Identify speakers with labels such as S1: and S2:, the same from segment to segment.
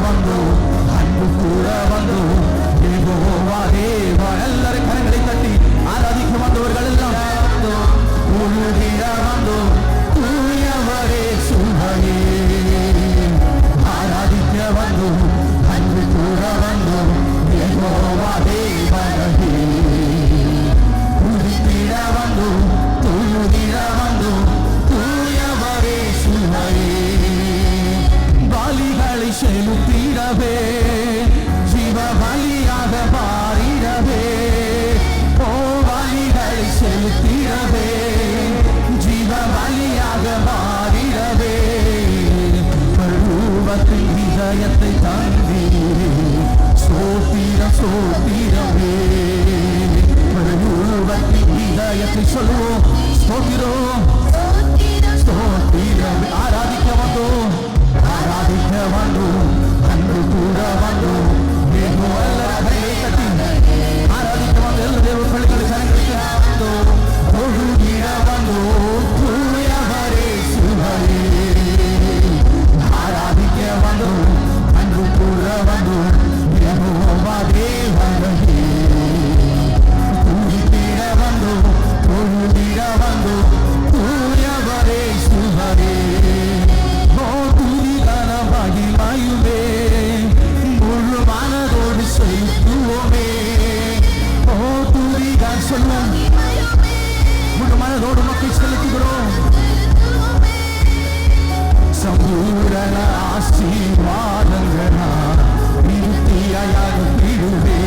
S1: வந்து அன்பு கூற வந்து யெகோவா தேவா. எல்லாரும் கரங்களை தட்டி ஆராதிக்க வந்தவர்கள் எல்லாம் உழுதிட வந்து தூயவரே சுமையே ஆராதிக்க வந்து அன்பு கூற வந்து யெகோவா தேவனே உழுதிட வந்து தூயுதிட வந்து தூயவரே சுமையே பலிகளை செலுத்திடவே ஜீவ பலியாக மாறிடவே ஓ பலிகளை செலுத்திடவே ஜீவ பலியாக மாறிடவே ரூபத்தின் இதயத்தை தந்தி சோத்திரம் சோத்திரமே ரூபத்தின் இதயத்தை சொல்லுவோம் ஸ்தோத்திரம் ஸ்தோத்திரமே ஆராதிக்க வந்தோம் ஆராதிக்க வந்தோம் அன்பு கூட வந்தோம் எல்லாரையும் கட்டி ஆராதிக்க வந்த எல்லா தேவ பிள்ளைகளை கரங்களுக்கு வந்தோம் தொழுகிட வந்தோம் தூயவரே சுமையே ஆராதிக்க வந்தோம் அன்பு கூட வந்தோம் யெகோவா தேவனே துதித்திட வந்தோம் தொழுகிட வந்தோம் தூயவரே சுமையே மகிமையுமே முழு மனதோடு செலுத்துவோமே ஓ துதிதான் சொல்லுவோம் முழு மனதோடு மக்கள் செலுத்துகிறோம் சம்பூரண ஆசீர்வாதங்களா நிறுத்தியாக விடுவே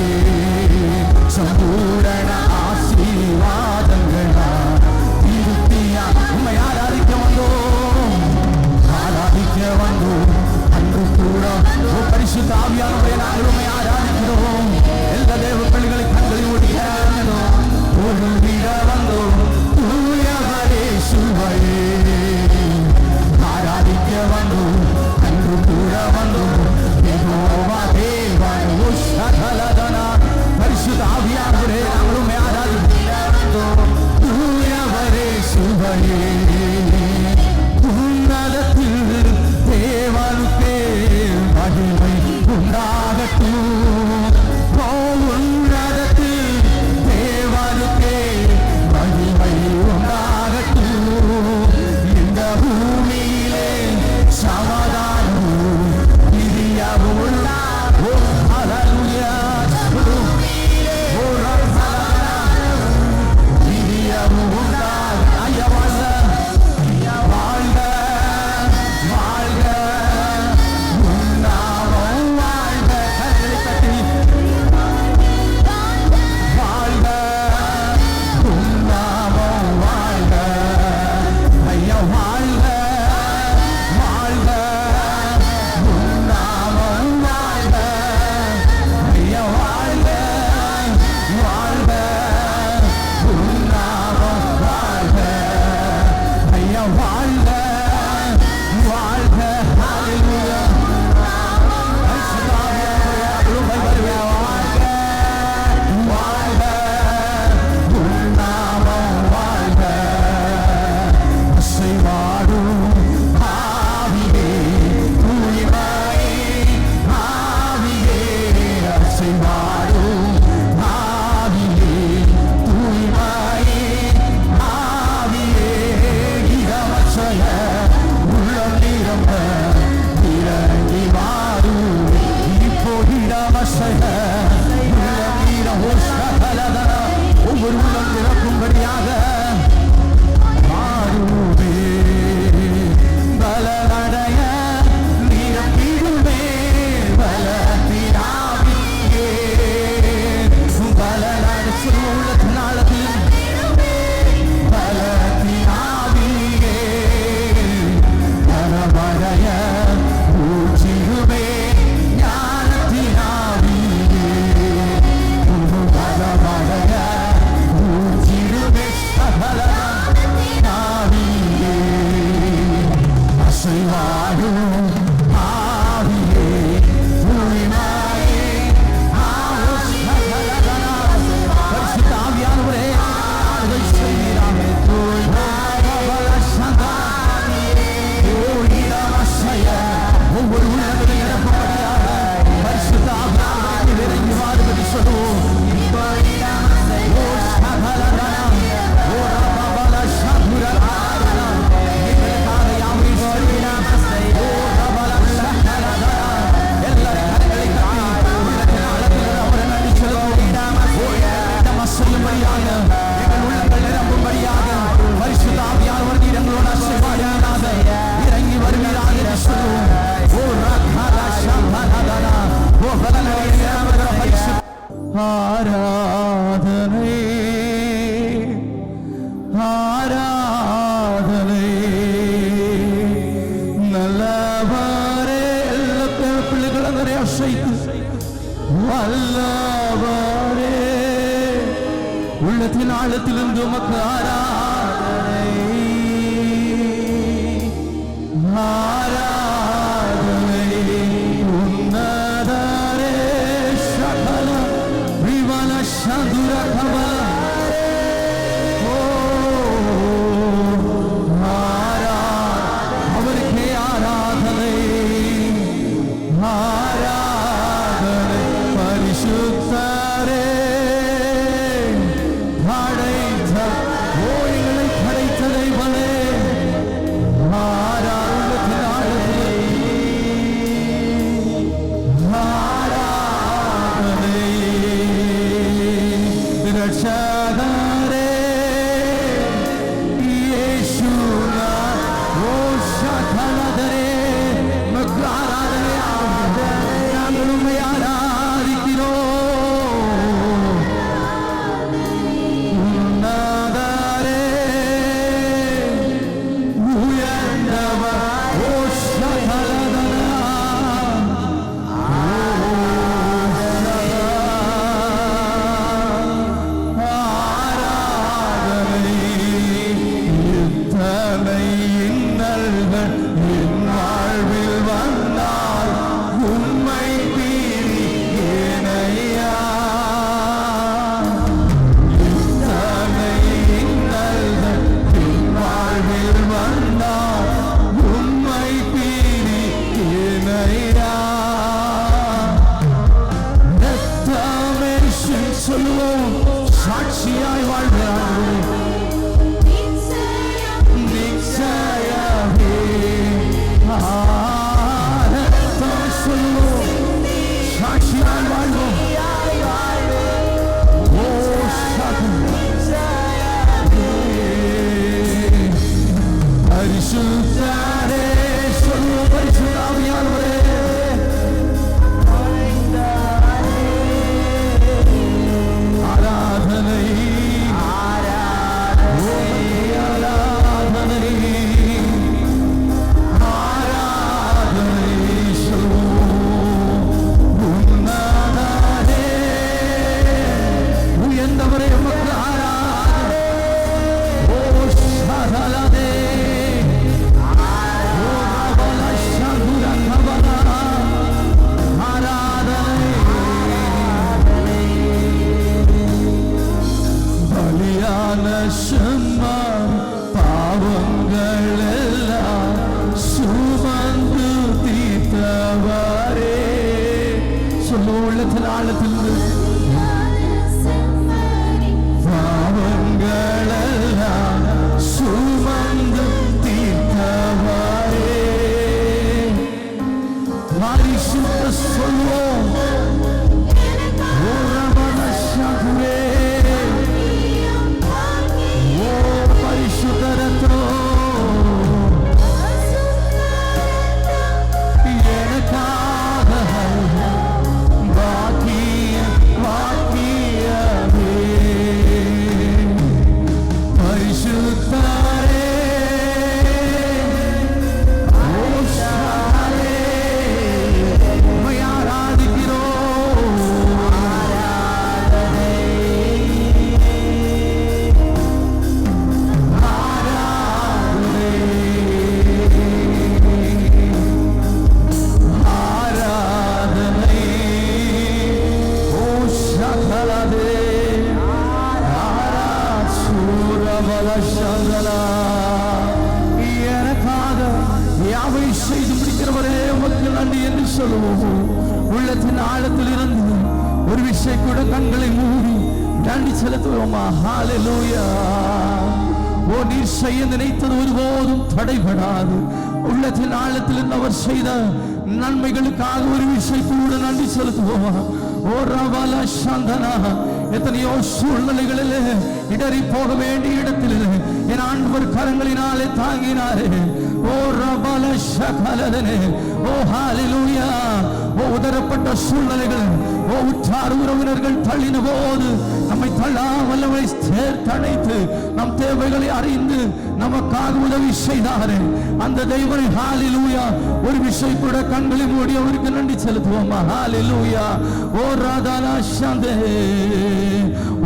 S1: சம்பூரண ஆசீர்வாதங்களா நிறுத்தியா உண்மை ஆராதிக்க வந்தோம் ஆராதிக்க வந்தோம் அன்பு கூட பரிசுத்த ஆவியானவரை நாங்கள் உண்மை ஆராதிக்கிறோம் எல்லா தேவ பிள்ளைகளை கண்களை ஓடுகிறோம் தொழுதிட வந்தோம் தூயவரே சுமையே ஆராதிக்க வந்தோம் அன்பு கூட வந்தோம் யெகோவா தேவனே சகலதனா பரிசுத்த ஆவியானவரை நாங்கள் உண்மை ஆராதிக்கிறோம் தூயவரே சுமையே உன்னதத்தில் தேவனுக்கே மகிமை உண்டாகட்டும் கரங்களை அசைத்து வல்லவரே உள்ளத்தின் ஆழத்திலிருந்து உமக்கு ஆராதனை ஆராதனை உன்னதரே சகல விமல சதுர கமல அவருக்கே ஆராதனை ஆராதனை பரிசுத்தரே எங்களை படைத்த தெய்வமே ஆராதனை ரட்சகரே இயேசுவா ஓ சகலதரே மக்கு ஆராதனை நாங்கள் உம்மை ஆராதிக்கிறோம் சாட்சியாய் வாழ்கிறார்கள் சாட்சியாய் வாழ்வோம் பரிசுத்தரே சொல்லுவோம் பரிசுத்தாவியானவரே ஆராதனை ஆராதனை ஆராதனை உன்னதரே உயர்ந்தவரே உமக்கு ஆராதனை ஓ சகலதே ஓ ரபல சதுர கபல ஆராதனை பலியான செம்மார் பாவங்கள் எல்லாம் சுமந்து தீர்த்தவரே சொல்ல உள்ளத்தில் ஆழத்தில் பாவங்கள் எல்லாம் சுமந்து தீர்த்தவரே பரிசுத்த சொல்வோம் பரிசுத்தரத்தோ எனக்காக வாக்கியமே பரிசுத்தரே ஓஷாரே உம்மை ஆராதிக்கிறோம் எனக்காக யாவை செய்து முடிக்கிறவரே உமக்கு நன்றி என்று சொல்லுவோம். உள்ளத்தின் ஆழத்தில் இருந்து ஒரு விஷயம் கூட கண்களை மூடி நன்றி செலுத்துவோமா. ஹல்லேலூயா. ஓ நீர் செய்ய நினைத்தது ஒருபோதும் தடைபடாது. உள்ளத்தின் ஆழத்தில் இருந்து அவர் செய்த நன்மைகளுக்காக ஒரு விஷயம் கூட நன்றி செலுத்துவோமா. ஓ ரவல சந்தனா எத்தனையோ சூழ்நிலைகளில் இடறி போக வேண்டிய இடத்தில் என் ஆண்டவர் கரங்களினாலே தாங்கினாரே. ஓ ரபல சகலதனே ஓ ஹல்லேலூயா. ஓ உதரப்பட்ட சூழ்நிலைகள் உற்றார் உறவினர்கள் தள்ளின போது நம்மை தள்ளாமல்லவை சேர்த்தணைத்து நம் தேவைகளை அறிந்து நமக்காக உதவி செய்தாரே அந்த தெய்வனை ஹalleluya. ஒரு விஷயம் கூட கண்களை மூடி அவருக்கு நன்றி செலுத்துவோமா? ஹalleluya. ஓ ராதானா சாந்தே,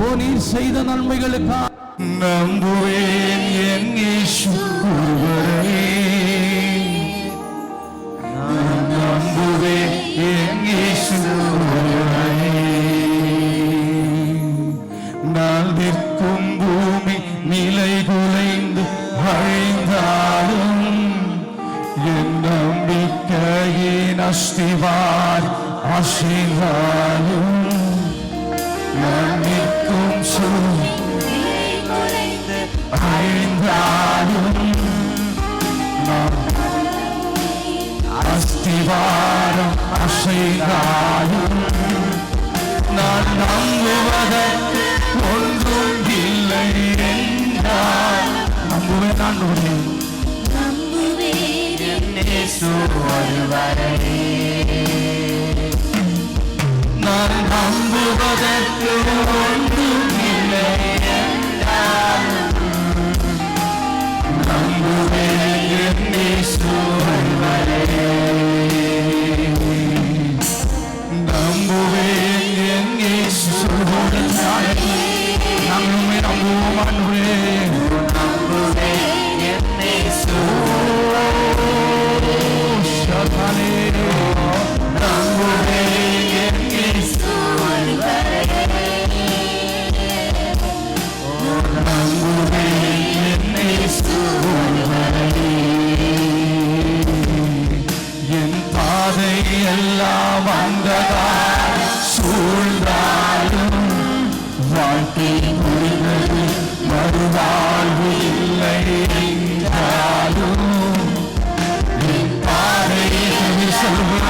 S1: ஓ நீர் செய்த நன்மைகளுக்காக
S2: நம்புவேன் என் இயேசு ஒருவரே, நம்புவேன் என் இயேசு ஒருவரே. நான் நிற்கும் பூமி நிலை குலைந்து அழிந்தாலும் என் நம்பிக்கையின் அஸ்திவார் அசைந்தாலும் நான் நிற்கும் அழிந்தாலும் அஸ்திவாரம் அசைந்தாலும் நான் நம்புவதற்கு ஒன்றும் இல்லை என்றால் நம்புவேன். நான் நான் நம்புவதற்கு ஒன்றும் இல்லை என்றால் நம்புவேன் என் இயேசு ஒருவரே, நம்புவேன் என் இயேசு ஒருவரே. நம்முமே நம்புவோம் ஆண்டவரே, நம்புவேன் என் இயேசு சதானே, நம்புவேன் என் இயேசு ஒருவரே, நம்புவேன் என் இயேசு ஒருவரே. என் பாதை எல்லாம் அந்தகார சூழ்ந்தாலும் வாழ்க்கை முடிந்தது மறுவாழ்வு இல்லை என்றாலும் என் பாதை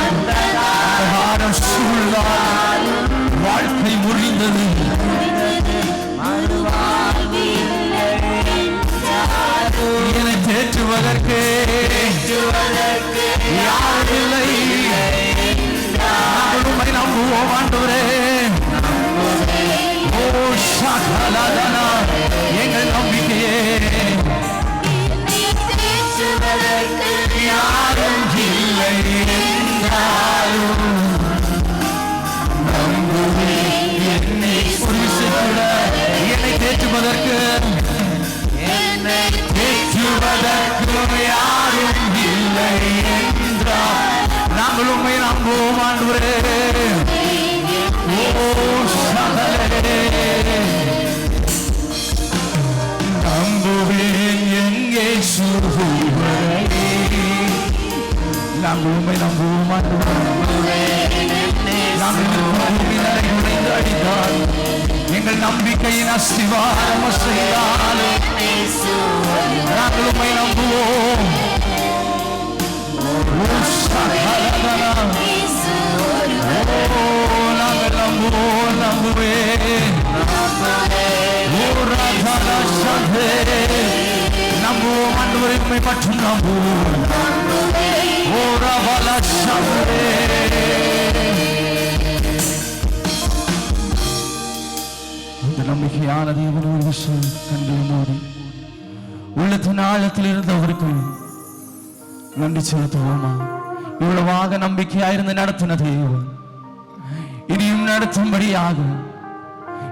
S2: அந்தகாரம் சூழ்ந்தாலும் வாழ்க்கை முடிந்தது என்னை தேற்றுவதற்கு யாரில்லை. உம்மை நம்புவோம் ஆண்டவரே. ஓ ஷகலதனா எங்கள் நம்பிக்கையே, யாரும் இல்லை என்றாலும் நம்புவேன் என்னை ஒரு விஷயத்துல என்னை தேற்றுவதற்கு யாரும் இல்லை என்றால் நாங்கள் உண்மை நம்புவோம் ஆண்டவரே. ஓ சகலே நம்புவேன் என் இயேசு ஒருவரே, நாங்கள் உண்மை நம்புவோம் ஆண்டவரே. நாங்கள் அடித்தால் எங்கள் நம்பிக்கையின் அஸ்திவாரம் அசைந்தாலும் நாங்கள் உம்மை நம்புவோம். நாங்கள் நம்புவோம், நம்புவேன். நம்புவோம் ஆண்டவரே, உம்மை மட்டும் நம்புவோம். நம்பிக்கையான தேவனோடு விஷயம் கண்களை மூடி உள்ளத்தின் ஆழத்தில் இருந்தவருக்கு நன்றி செலுத்துவோமா? இவ்வளவாக நம்பிக்கையாயிருந்து நடத்தின தேவன் இனியும் நடத்தும்படியாக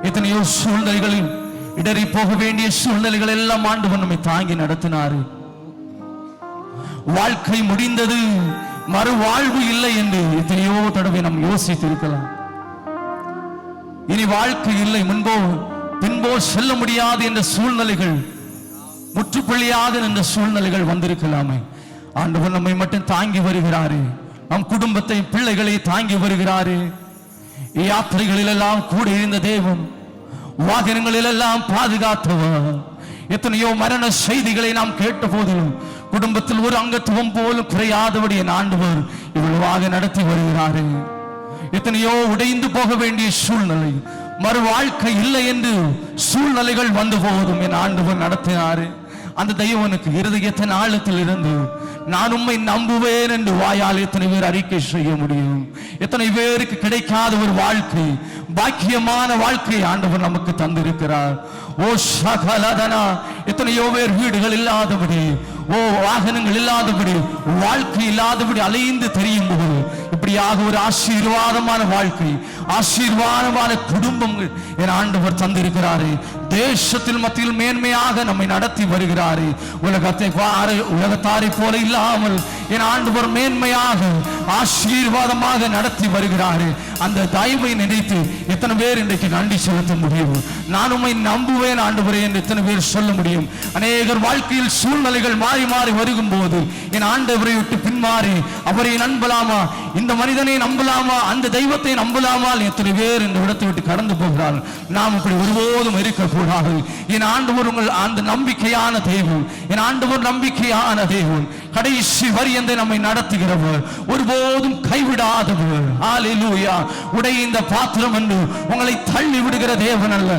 S2: எத்தனையோ சூழ்நிலைகளில் இடறி போக வேண்டிய சூழ்நிலைகள் எல்லாம் ஆண்டவன் நம்மை தாங்கி நடத்தினாரு. வாழ்க்கை முடிந்தது, மறுவாழ்வு இல்லை என்று எத்தனையோ தடவை நாம் யோசித்திருக்கலாம். இனி வாழ்க்கை இல்லை, முன்போ பின்போ செல்ல முடியாது என்ற சூழ்நிலைகள், முற்றுப்புள்ளியாக என்ற சூழ்நிலைகள் வந்திருக்கலாமே. ஆண்டவர் நம்மை மட்டும் தாங்கி வருகிறாரு, நம் குடும்பத்தை பிள்ளைகளை தாங்கி வருகிறாரு. யாத்திரைகளில் எல்லாம் கூட இருந்த தேவன், வாகனங்களில் எல்லாம் பாதுகாத்தவர். எத்தனையோ மரண செய்திகளை நாம் கேட்ட போதிலும் குடும்பத்தில் ஒரு அங்கத்துவம் போலும் குறையாதபடி என் ஆண்டவர் இவ்வளவாக நடத்தி வருகிறாரு. எத்தனையோ உடைந்து போக வேண்டிய சூழ்நிலை, மறு வாழ்க்கை இல்லை என்று சூழ்நிலைகள் வந்து போவதும் என் ஆண்டவர் நடத்தினாரு. அந்த தெய்வனுக்கு இருதயத்தின் ஆழத்தில் இருந்து நான் உம்மை நம்புவேன் என்று வாயால் எத்தனை பேர் அறிக்கை செய்ய முடியும்? எத்தனை பேருக்கு கிடைக்காத ஒரு வாழ்க்கை, பாக்கியமான வாழ்க்கை ஆண்டவர் நமக்கு தந்திருக்கிறார். ஓ சகலதனா, எத்தனையோ பேர் வீடுகள் இல்லாதபடி, ஓ வாகனங்கள் இல்லாதபடி, வாழ்க்கை இல்லாதபடி அலைந்து தெரியும் போது இப்படியாக ஒரு ஆசீர்வாதமான வாழ்க்கை, ஆசீர்வாதமான குடும்பங்கள் என் ஆண்டவர் தந்திருக்கிறாரே. தேசத்தில் மத்தியில் மேன்மையாக நம்மை நடத்தி வருகிறாரே. உலகத்தாரை போல இல்லாமல் என் ஆண்டவர் மேன்மையாக ஆசீர்வாதமாக நடத்தி வருகிறாரே. அந்த தயவை நினைத்து எத்தனை பேர் இன்றைக்கு நன்றி செலுத்த முடியும்? நான் உம்மை நம்புவேன் ஆண்டவரே என்று எத்தனை பேர் சொல்ல முடியும்? அநேகர் வாழ்க்கையில் சூழ்நிலைகள் மாறி மாறி வருகும் போது என் ஆண்டவரை விட்டு பின்மாறி அவரை நம்பலாமா, இந்த மனிதனை நம்பலாமா, அந்த தெய்வத்தை நம்பலாமா, எத்தனை பேர் இந்த இடத்தை விட்டு கடந்து போகிறார்கள். நாம் இப்படி ஒருபோதும் இருக்கக்கூடாது. என் ஆண்டவர் உங்கள் அந்த நம்பிக்கையான தெய்வம், என் ஆண்டவர் நம்பிக்கையான தெய்வம், கடைசி வரியந்தை நம்மை நடத்துகிறவர், ஒருபோதும் கைவிடாதவர். ஹல்லேலூயா. உடைந்த பாத்திரம் என்று உங்களை தள்ளி விடுகிற தேவன் அல்ல,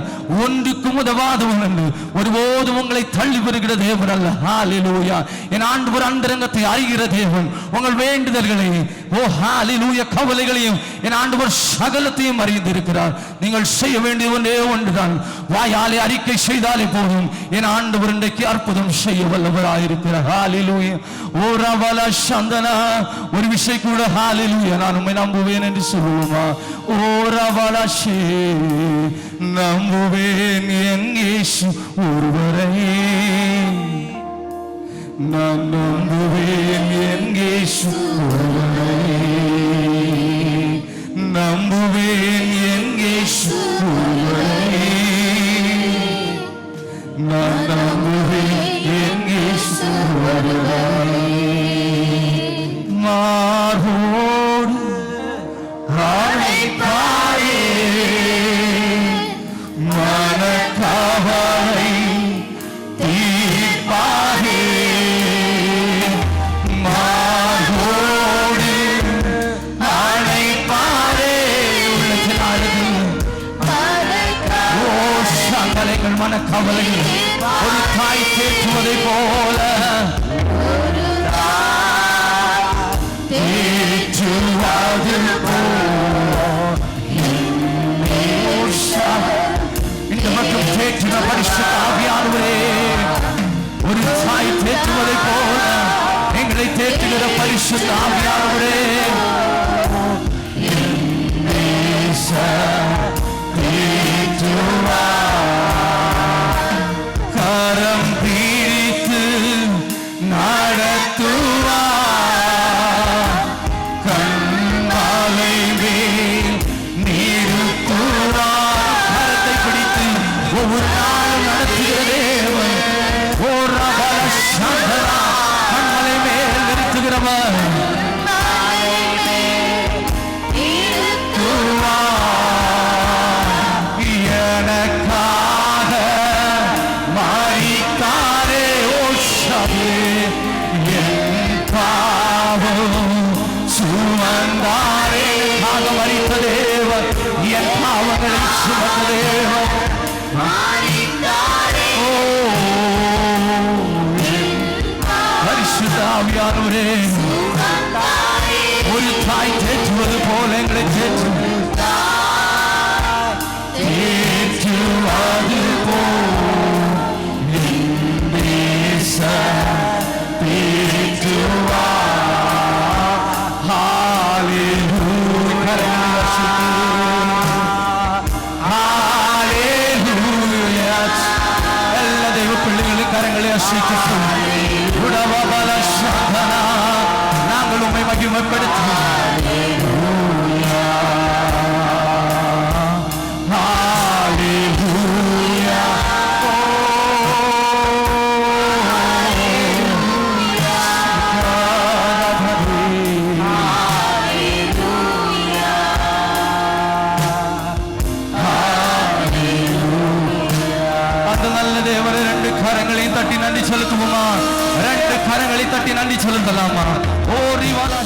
S2: ஒன்றுக்கும் உதவாதவன் என்று ஒருபோதும் உங்களை தள்ளி விடுகிற தேவன் அல்ல. ஹல்லேலூயா. என் ஆண்டவர் அந்தரங்கத்தை அறிகிற தேவன். உங்கள் வேண்டுதல்களை, ஓ ஹல்லேலூயா, கவலைகளையும் என் ஆண்டவர் சகலத்தையும் அறிந்திருக்கிறார். நீங்கள் செய்ய வேண்டிய ஒன்றே ஒன்றுதான், வாயாலே அறிக்கை செய்தாலே போதும். என் ஆண்டவர் இன்றைக்கு அற்புதம் செய்ய வல்லவராயிருக்கிறார். ஹல்லேலூயா. ஓ ரவல சந்தனா, ஒரு விஷயம் கூட ஹல்லேலூயா நான் உம்மை நம்புவேன் என்று சொல்லுவோமா? ஓ ரவல ஷே, நம்புவேன் என் இயேசு ஒருவரை, நான் நம்புவேன் என் இயேசு ஒருவரை, நம்புவேன் என் இயேசு ஒருவரை, நான் நம்புவேன் என் இயேசு ஒருவரை. மார்போடு அழைப்பாயே, மனக்கவலை தீர்ப்பாயே, மார்போடு அழைப்பாரே. உள்ளத்தில் அழுது ஓ சகலைகள் மனக்கவலைகள் ஒரு தாய் தேற்றுவதை போல இந்த மட்டும் தேற்றின பரிசுத்த ஆவியானவரே, ஒரு தாய் தேற்றுவதை போல எங்களை தேற்றுகிற பரிசுத்த ஆவியானவரே, கரம் பிடித்து நடத்துவா, கண்மாலை மேல் நிறுத்துவா, கரத்தை பிடித்து ஒவ்வொரு நாளும் நடத்துகிற தேவன். ஓ ரபல சந்தனா, கண்மலை மேல் நிறுத்துகிறவர், எனக்காக மரித்தாரே. ஓ சபே, என் பாவம் சுமந்தாரே. மரித்த தேவன், என் பாவங்களை சுமந்த தேவன். ஓ பரிசுத்த ஆவியானவரே, ஒரு தாய் தேற்றுவது போல எங்களை தேற்று, தேற்றுவது போல் தேற்றுவா. எல்லா தெய்வ பிள்ளைகளின் கரங்களை அசைக்கட்டும். நாங்கள் உம்மை மகிமைப்படுத்துவோம். கரங்களையும் தட்டி நன்றி செலுத்துவோமா? ரெண்டு கரங்களை தட்டி நன்றி செலுத்தலாமா? ஓ ரிவாலா